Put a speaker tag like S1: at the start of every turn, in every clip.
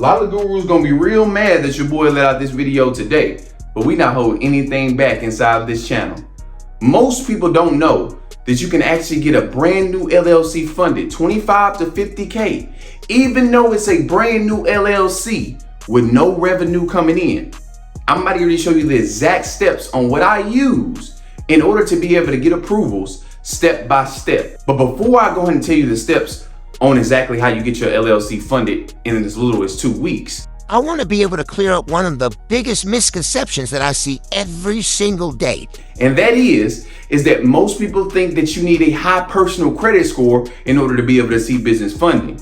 S1: A lot of gurus gonna be real mad that your boy let out this video today, but we not holding anything back inside of this channel. Most people don't know that you can actually get a brand new LLC funded 25 to 50K, even though it's a brand new LLC with no revenue coming in. I'm about to show you the exact steps on what I use in order to be able to get approvals step by step. But before I go ahead and tell you the steps on exactly how you get your LLC funded in as little as 2 weeks,
S2: I want to be able to clear up one of the biggest misconceptions that I see every single day.
S1: and that is that most people think that you need a high personal credit score in order to be able to see business funding.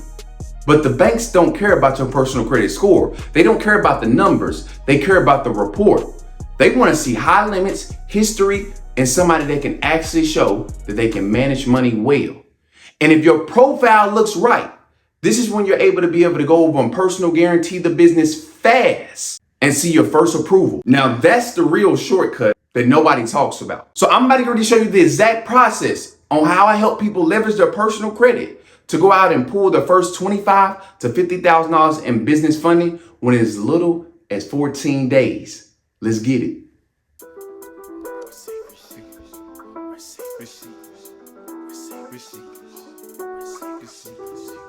S1: But the banks don't care about your personal credit score. They don't care about the numbers. They care about the report. They want to see high limits, history, and somebody that can actually show that they can manage money well. And if your profile looks right, this is when you're able to go over and personal guarantee the business fast and see your first approval. Now that's the real shortcut that nobody talks about. So I'm about to show you the exact process on how I help people leverage their personal credit to go out and pull the first $25,000 to $50,000 in business funding when it's as little as 14 days. Let's get it.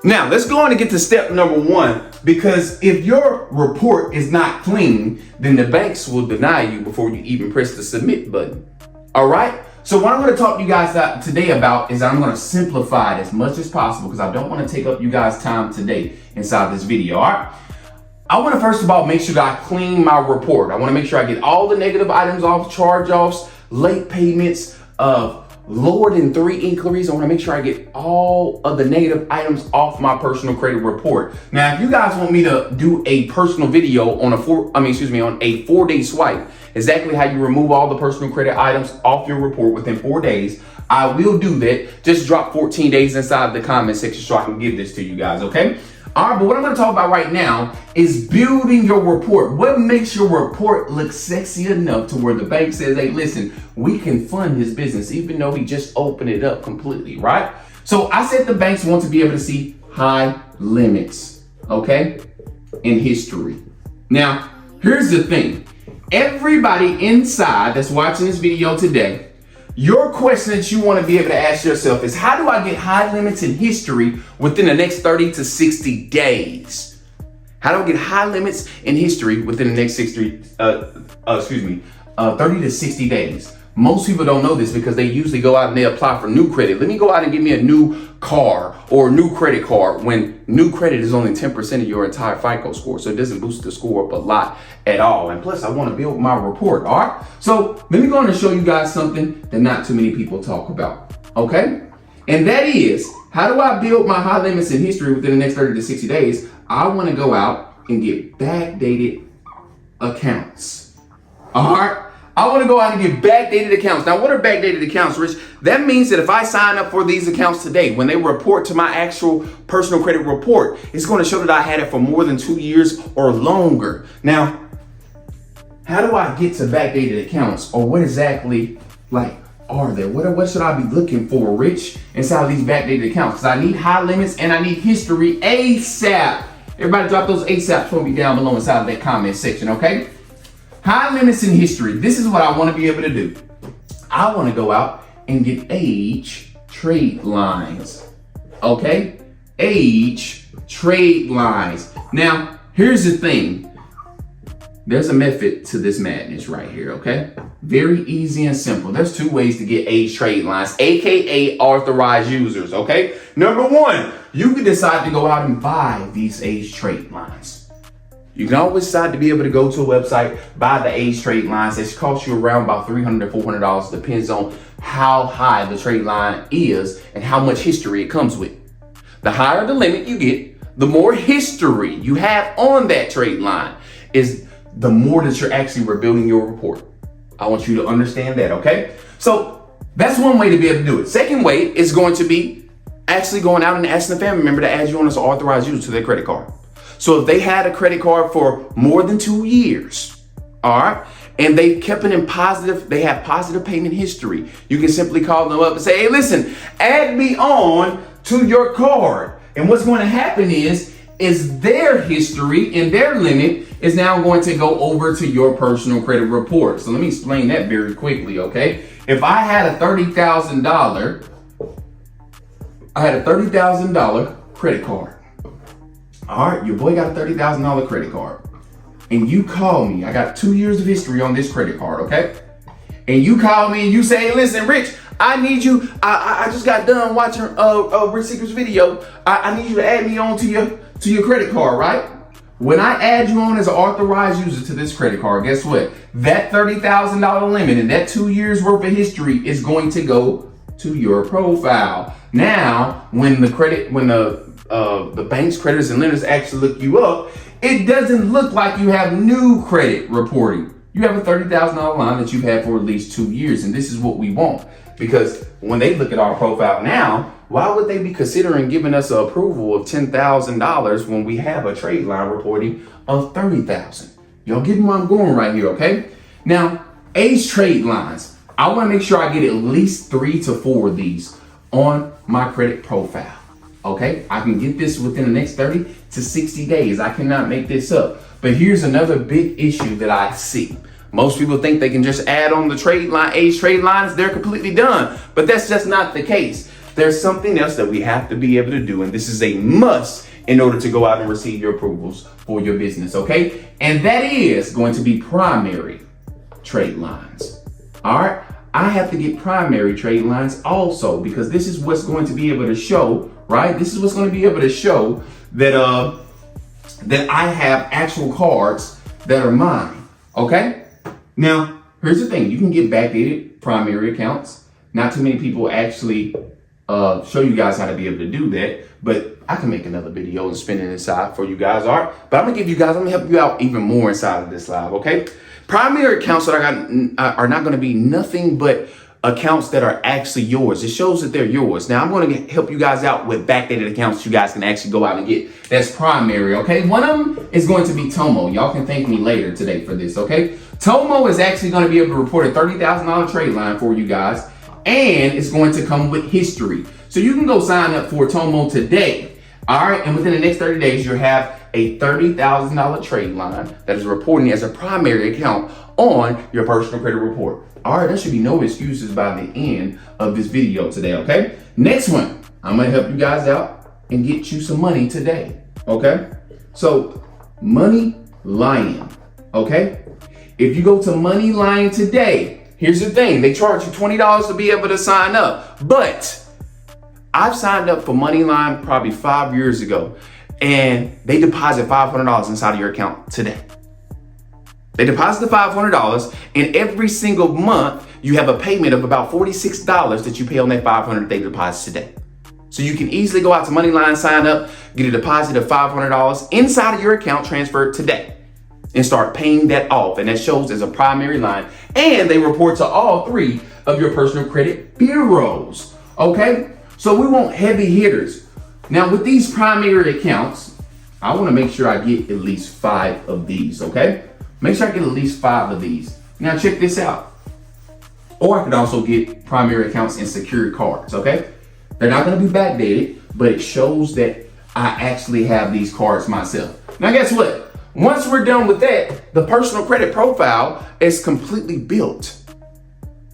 S1: Now, let's go on and get to step number 1, because if your report is not clean, then the banks will deny you before you even press the submit button. All right? So what I'm going to talk to you guys today about is I'm going to simplify it as much as possible because I don't want to take up you guys' time today inside this video. All right? I want to first of all make sure that I clean my report. I want to make sure I get all the negative items off, charge-offs, late payments, lower than 3 inquiries. I want to make sure I get all of the negative items off my personal credit report. Now, if you guys want me to do a personal video on a 4-day swipe, exactly how you remove all the personal credit items off your report within 4 days, I will do that. Just drop 14 days inside the comment section so I can give this to you guys, okay? All right, but what I'm going to talk about right now is building your report. What makes your report look sexy enough to where the bank says, hey, listen, we can fund his business even though he just opened it up completely, right? So I said the banks want to be able to see high limits, okay, in history. Now, here's the thing. Everybody inside that's watching this video today, your question that you want to be able to ask yourself is, how do I get high limits in history within the next 30 to 60 days? How do I get high limits in history within the next 30 to 60 days? Most people don't know this because they usually go out and they apply for new credit. Let me go out and get me a new car or a new credit card when new credit is only 10% of your entire FICO score. So it doesn't boost the score up a lot at all. And plus I want to build my report. All right. So let me go on and show you guys something that not too many people talk about. Okay. And that is, how do I build my high limits in history within the next 30 to 60 days? I want to go out and get backdated accounts. All right. I want to go out and get backdated accounts. Now, what are backdated accounts, Rich? That means that if I sign up for these accounts today, when they report to my actual personal credit report, it's going to show that I had it for more than 2 years or longer. Now, how do I get to backdated accounts, or what exactly are there? What should I be looking for, Rich, inside of these backdated accounts? Because I need high limits and I need history ASAP. Everybody drop those ASAPs for me down below inside of that comment section, okay? High limits in history. This is what I want to be able to do. I want to go out and get age trade lines. Okay? Age trade lines. Now, here's the thing. There's a method to this madness right here, okay? Very easy and simple. There's 2 ways to get age trade lines, aka authorized users, okay? Number 1, you can decide to go out and buy these age trade lines. You can always decide to be able to go to a website, buy the age trade lines. It costs you around about $300 to $400. Depends on how high the trade line is and how much history it comes with. The higher the limit you get, the more history you have on that trade line is the more that you're actually rebuilding your report. I want you to understand that, okay? So that's one way to be able to do it. Second way is going to be actually going out and asking a family member to add you on as an authorized user to their credit card. So if they had a credit card for more than 2 years, all right, and they kept it in positive, they have positive payment history, you can simply call them up and say, hey, listen, add me on to your card. And what's going to happen is is their history and their limit is now going to go over to your personal credit report. So let me explain that very quickly, okay? If I had a $30,000 credit card. All right, your boy got a $30,000 credit card. And you call me, I got 2 years of history on this credit card, okay? And you call me and you say, hey, listen, Rich, I need you, I just got done watching Rich Secret's video. I need you to add me on to your credit card, right? When I add you on as an authorized user to this credit card, guess what? That $30,000 limit and that 2 years worth of history is going to go to your profile. Now, when the bank's creditors and lenders actually look you up, it doesn't look like you have new credit reporting. You have a $30,000 line that you've had for at least 2 years, and this is what we want. Because when they look at our profile now, why would they be considering giving us an approval of $10,000 when we have a trade line reporting of $30,000? Y'all getting where I'm going right here, okay? Now, age trade lines. I want to make sure I get at least 3 to 4 of these on my credit profile, okay? I can get this within the next 30 to 60 days. I cannot make this up. But here's another big issue that I see. Most people think they can just add on the trade line, age trade lines, they're completely done. But that's just not the case. There's something else that we have to be able to do, and this is a must in order to go out and receive your approvals for your business, okay? And that is going to be primary trade lines. All right, I have to get primary trade lines also, because this is what's going to be able to show, right? This is what's going to be able to show that that I have actual cards that are mine, okay? Now, here's the thing. You can get backdated primary accounts. Not too many people actually show you guys how to be able to do that, but I can make another video and spin it inside for you guys, all right? But I'm gonna help you out even more inside of this live, okay? Primary accounts that I got are not gonna be nothing but accounts that are actually yours. It shows that they're yours. Now, I'm going to help you guys out with backdated accounts you guys can actually go out and get. That's primary, okay? One of them is going to be Tomo. Y'all can thank me later today for this, okay? Tomo is actually going to be able to report a $30,000 trade line for you guys, and it's going to come with history. So you can go sign up for Tomo today, all right? And within the next 30 days, you'll have a $30,000 trade line that is reporting as a primary account on your personal credit report. All right, there should be no excuses by the end of this video today, okay? Next one, I'm gonna help you guys out and get you some money today, okay? So, Money Lion, okay? If you go to Money Lion today, here's the thing, they charge you $20 to be able to sign up, but I've signed up for Money Lion probably 5 years ago, and they deposit $500 inside of your account today. They deposit the $500, and every single month you have a payment of about $46 that you pay on that $500 they deposit today. So you can easily go out to Moneyline, sign up, get a deposit of $500 inside of your account transferred today, and start paying that off. And that shows as a primary line, and they report to all 3 of your personal credit bureaus. Okay, so we want heavy hitters. Now with these primary accounts, I want to make sure I get at least 5 of these. Okay. Make sure I get at least 5 of these. Now check this out. Or I could also get primary accounts and secured cards, okay? They're not gonna be backdated, but it shows that I actually have these cards myself. Now guess what? Once we're done with that, the personal credit profile is completely built.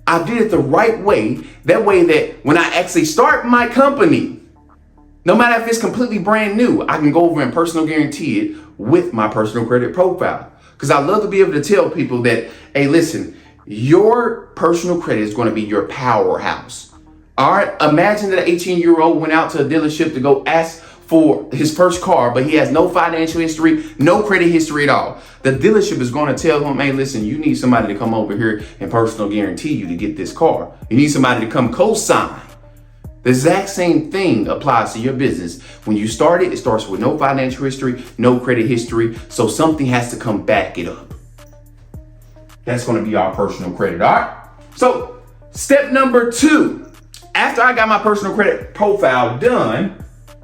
S1: I did it the right way. That way that when I actually start my company, no matter if it's completely brand new, I can go over and personal guarantee it with my personal credit profile. Because I love to be able to tell people that, hey, listen, your personal credit is going to be your powerhouse. All right. Imagine that an 18-year-old went out to a dealership to go ask for his first car, but he has no financial history, no credit history at all. The dealership is going to tell him, hey, listen, you need somebody to come over here and personal guarantee you to get this car. You need somebody to come co-sign. The exact same thing applies to your business. When you start it, it starts with no financial history, no credit history. So something has to come back it up. That's going to be our personal credit. All right. So step number 2, after I got my personal credit profile done,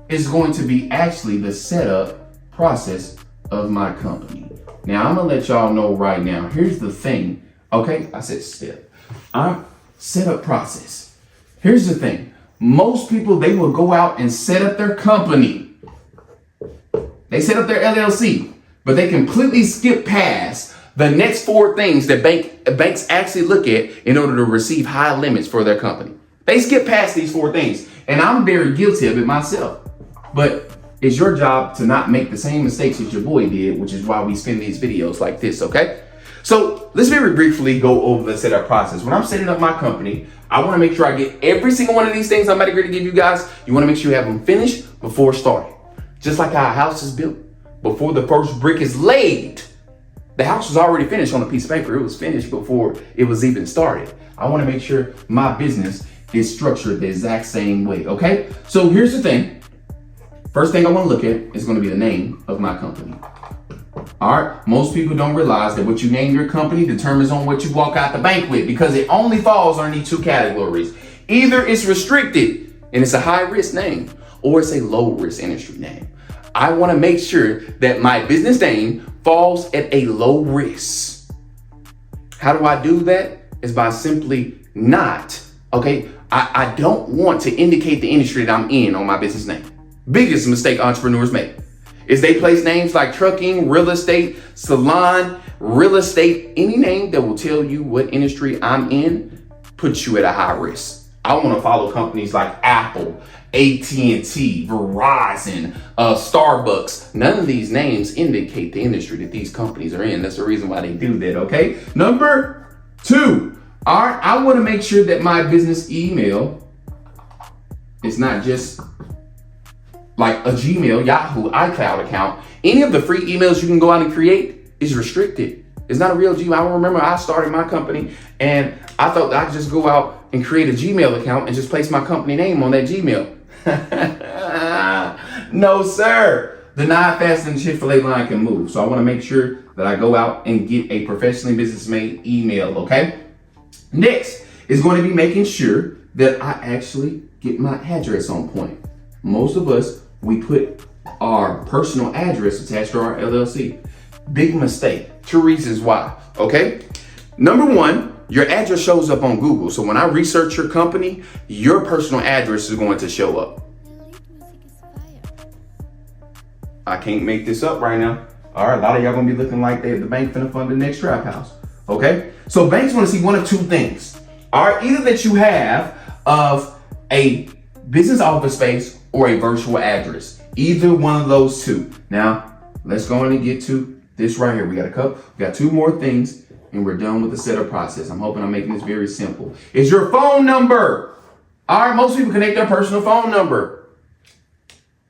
S1: is going to be actually the setup process of my company. Now I'm going to let y'all know right now. Here's the thing. Okay. I said step. All right. Setup process. Here's the thing. Most people, they will go out and set up their company. They set up their LLC, but they completely skip past the next 4 things that banks actually look at in order to receive high limits for their company. They skip past these 4 things, and I'm very guilty of it myself. But it's your job to not make the same mistakes as your boy did, which is why we spin these videos like this, okay? So let's very briefly go over the setup process. When I'm setting up my company, I want to make sure I get every single one of these things I'm about to give you guys. You want to make sure you have them finished before starting. Just like how a house is built. Before the first brick is laid, the house was already finished on a piece of paper. It was finished before it was even started. I want to make sure my business is structured the exact same way, okay? So here's the thing. First thing I want to look at is going to be the name of my company. All right, most people don't realize that what you name your company determines on what you walk out the bank with, because it only falls underneath 2 categories. Either it's restricted and it's a high risk name, or it's a low risk industry name. I want to make sure that my business name falls at a low risk. How do I do that? Is by simply not, okay? I don't want to indicate the industry that I'm in on my business name. Biggest mistake entrepreneurs make is they place names like trucking, real estate, salon, real estate, any name that will tell you what industry I'm in puts you at a high risk. I want to follow companies like Apple, AT&T, Verizon, Starbucks. None of these names indicate the industry that these companies are in. That's the reason why they do that, okay? Number 2, all right, I want to make sure that my business email is not just like a Gmail, Yahoo, iCloud account. Any of the free emails you can go out and create is restricted. It's not a real Gmail. I remember I started my company and I thought I could just go out and create a Gmail account and just place my company name on that Gmail. No, sir. Denied faster than Chick-fil-A line can move. So I want to make sure that I go out and get a professionally business-made email, okay? Next is going to be making sure that I actually get my address on point. Most of us, we put our personal address attached to our LLC. Big mistake. 2 reasons why, okay? Number 1, your address shows up on Google. So when I research your company, your personal address is going to show up. I can't make this up right now. All right, a lot of y'all gonna be looking like the bank finna fund the next trap house, okay? So banks wanna see one of 2 things. All right, either that you have of a business office space or a virtual address. Either one of those 2. Now, let's go on and get to this right here. We got 2 more things and we're done with the setup process. I'm hoping I'm making this very simple. It's your phone number. All right, most people connect their personal phone number.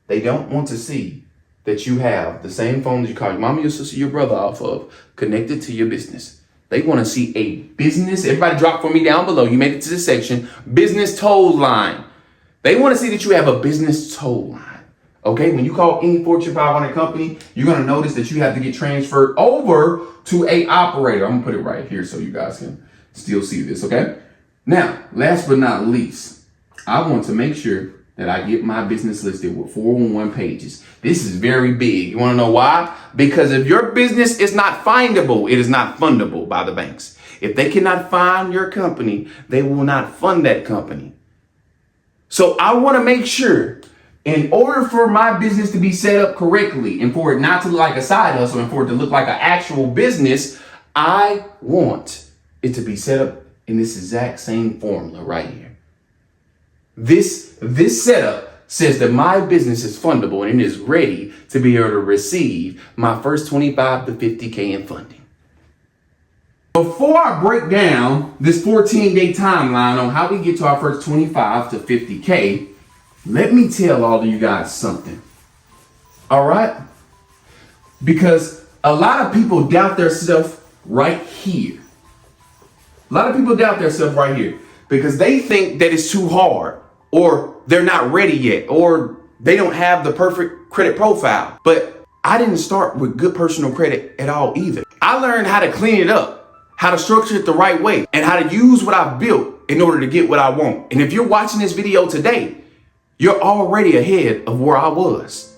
S1: They don't want to see that you have the same phone that you call your mama, your sister, your brother off of connected to your business. They want to see a business. Everybody drop for me down below. You made it to this section. Business toll line. They want to see that you have a business toll line. Okay, when you call any Fortune 500 company, you're going to notice that you have to get transferred over to a operator. I'm going to put it right here so you guys can still see this, okay? Now, last but not least, I want to make sure that I get my business listed with 411 pages. This is very big. You want to know why? Because if your business is not findable, it is not fundable by the banks. If they cannot find your company, they will not fund that company. So I want to make sure, in order for my business to be set up correctly and for it not to look like a side hustle and for it to look like an actual business, I want it to be set up in this exact same formula right here. This setup says that my business is fundable and it is ready to be able to receive my first 25 to 50K in funding. Before I break down this 14-day timeline on how we get to our first 25 to 50K, let me tell all of you guys something. All right? Because a lot of people doubt themselves right here. A lot of people doubt themselves right here because they think that it's too hard, or they're not ready yet, or they don't have the perfect credit profile. But I didn't start with good personal credit at all either. I learned how to clean it up, how to structure it the right way, and how to use what I've built in order to get what I want. And if you're watching this video today, you're already ahead of where I was.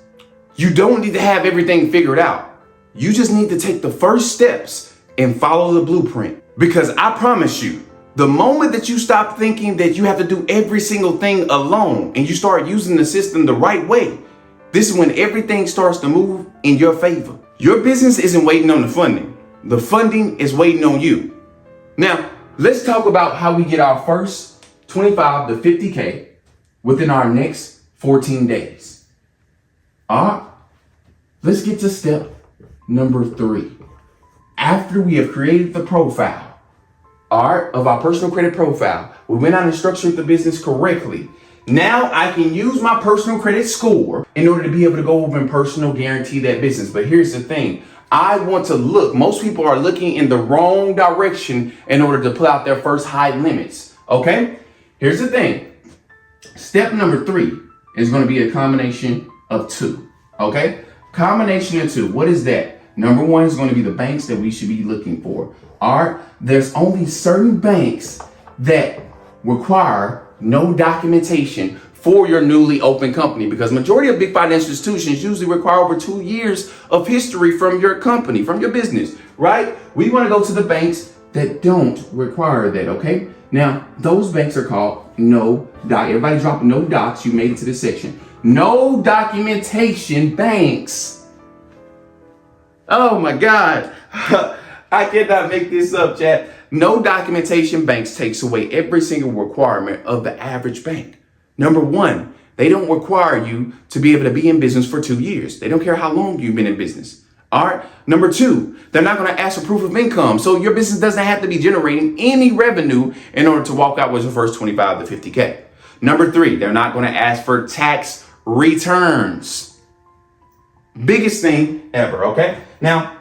S1: You don't need to have everything figured out. You just need to take the first steps and follow the blueprint. Because I promise you, the moment that you stop thinking that you have to do every single thing alone and you start using the system the right way, This is when everything starts to move in your favor. Your business isn't waiting on the funding. The funding is waiting on you. Now, let's talk about how we get our first 25 to 50K within our next 14 days. All right, let's get to step number 3. After we have created the profile, of our personal credit profile, we went out and structured the business correctly. Now I can use my personal credit score in order to be able to go over and personal guarantee that business. But here's the thing. I want to look. Most people are looking in the wrong direction in order to pull out their first high limits. Okay? Here's the thing. Step number 3 is going to be a combination of 2. Okay? Combination of 2. What is that? Number 1 is going to be the banks that we should be looking for. All right? There's only certain banks that require no documentation for your newly opened company, because majority of big financial institutions usually require over 2 years of history from your company, from your business, right? We want to go to the banks that don't require that, okay? Now, those banks are called no doc. Everybody drop no docs. You made it to this section. No documentation banks. Oh my God. I cannot make this up, chat. No documentation banks takes away every single requirement of the average bank. Number 1, they don't require you to be able to be in business for 2 years. They don't care how long you've been in business. All right. Number 2, they're not going to ask for proof of income. So your business doesn't have to be generating any revenue in order to walk out with your first 25 to 50K. Number 3, they're not going to ask for tax returns. Biggest thing ever. Okay. Now,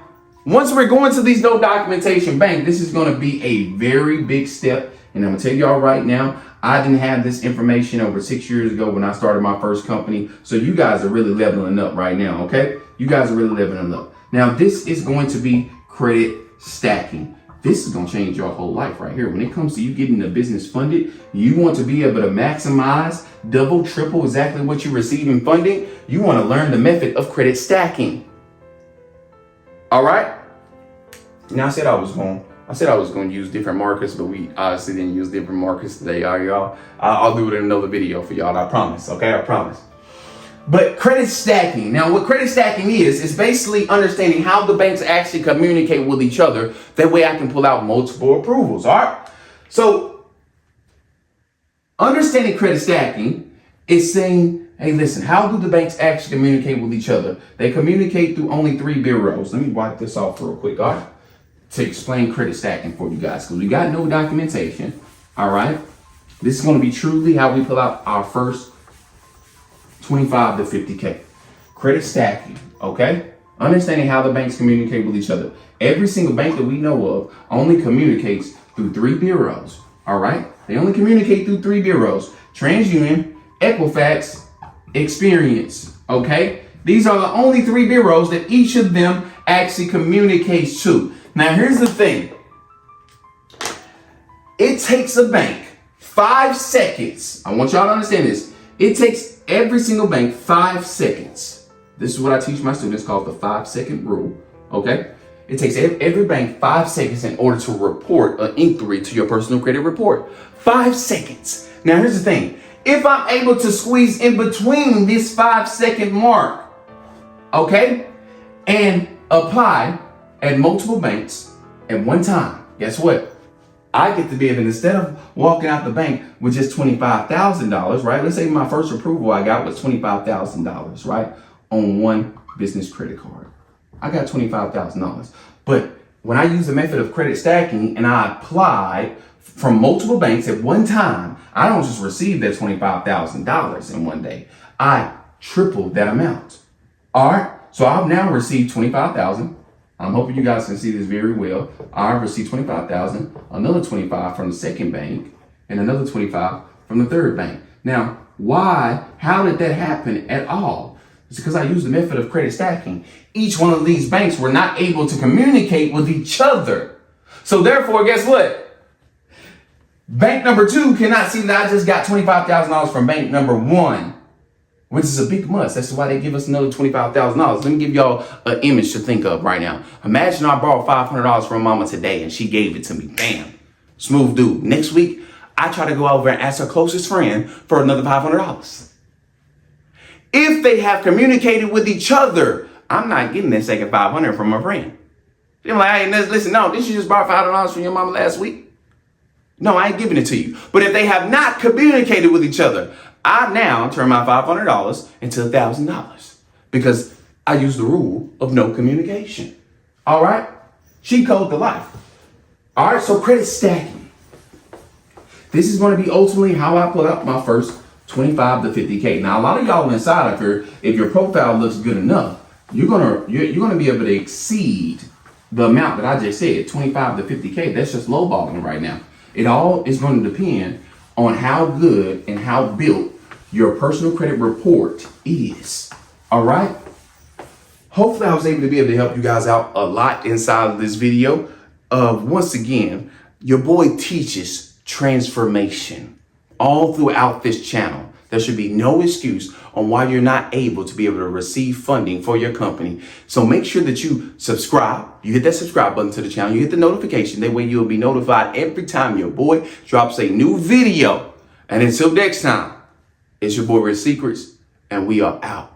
S1: once we're going to these no documentation bank, this is going to be a very big step. And I'm going to tell y'all right now, I didn't have this information over 6 years ago when I started my first company. So you guys are really leveling up right now, okay? You guys are really leveling up. Now, this is going to be credit stacking. This is going to change your whole life right here. When it comes to you getting the business funded, you want to be able to maximize, double, triple exactly what you receive in funding. You want to learn the method of credit stacking. All right. Now I said I was going to use different markers, but we obviously didn't use different markers today, all right, y'all. I'll do it in another video for y'all. I promise. Okay, I promise. But credit stacking. Now, what credit stacking is basically understanding how the banks actually communicate with each other. That way, I can pull out multiple approvals. All right. So, understanding credit stacking is saying, hey, listen, how do the banks actually communicate with each other? They communicate through only 3 bureaus. Let me wipe this off real quick, all right? To explain credit stacking for you guys, because we got no documentation. All right. This is going to be truly how we pull out our first 25 to 50K. Credit stacking. Okay. Understanding how the banks communicate with each other. Every single bank that we know of only communicates through 3 bureaus. All right. They only communicate through 3 bureaus: TransUnion, Equifax, Experience. Okay. These are the only 3 bureaus that each of them actually communicates to. Now, here's the thing. It takes a bank 5 seconds. I want y'all to understand this. It takes every single bank 5 seconds. This is what I teach my students, called the 5-second rule. Okay? It takes every bank 5 seconds in order to report an inquiry to your personal credit report. 5 seconds. Now, here's the thing. If I'm able to squeeze in between this 5-second mark, okay, and apply at multiple banks at one time, guess what? I get to be able, instead of walking out the bank with just $25,000, right? Let's say my first approval I got was $25,000, right? On one business credit card. I got $25,000. But when I use the method of credit stacking and I apply from multiple banks at one time, I don't just receive that $25,000 in one day. I triple that amount. All right. So I've now received $25,000. I'm hoping you guys can see this very well. I've received $25,000, another $25,000 from the second bank, and another $25,000 from the third bank. Now, how did that happen at all? It's because I used the method of credit stacking. Each one of these banks were not able to communicate with each other. So therefore, guess what? Bank number 2 cannot see that I just got $25,000 from bank number 1. Which is a big must. That's why they give us another $25,000. Let me give y'all an image to think of right now. Imagine I borrowed $500 from mama today and she gave it to me. Bam. Smooth dude. Next week, I try to go over and ask her closest friend for another $500. If they have communicated with each other, I'm not getting that second $500 from a friend. They're like, hey, listen, no, did you just borrow $500 from your mama last week? No, I ain't giving it to you. But if they have not communicated with each other, I now turn my $500 into $1,000 because I use the rule of no communication. All right? Cheat code to life. All right, so credit stacking. This is going to be ultimately how I put up my first 25 to 50K. Now, a lot of y'all inside of here, if your profile looks good enough, you're gonna be able to exceed the amount that I just said, 25 to 50K. That's just lowballing right now. It all is going to depend on how good and how built your personal credit report is. All right? Hopefully I was able to help you guys out a lot inside of this video. Once again, your boy teaches transformation all throughout this channel. There should be no excuse on why you're not able to be able to receive funding for your company. So make sure that you subscribe. You hit that subscribe button to the channel. You hit the notification. That way you'll be notified every time your boy drops a new video. And until next time, it's your boy Rich Secrets, and we are out.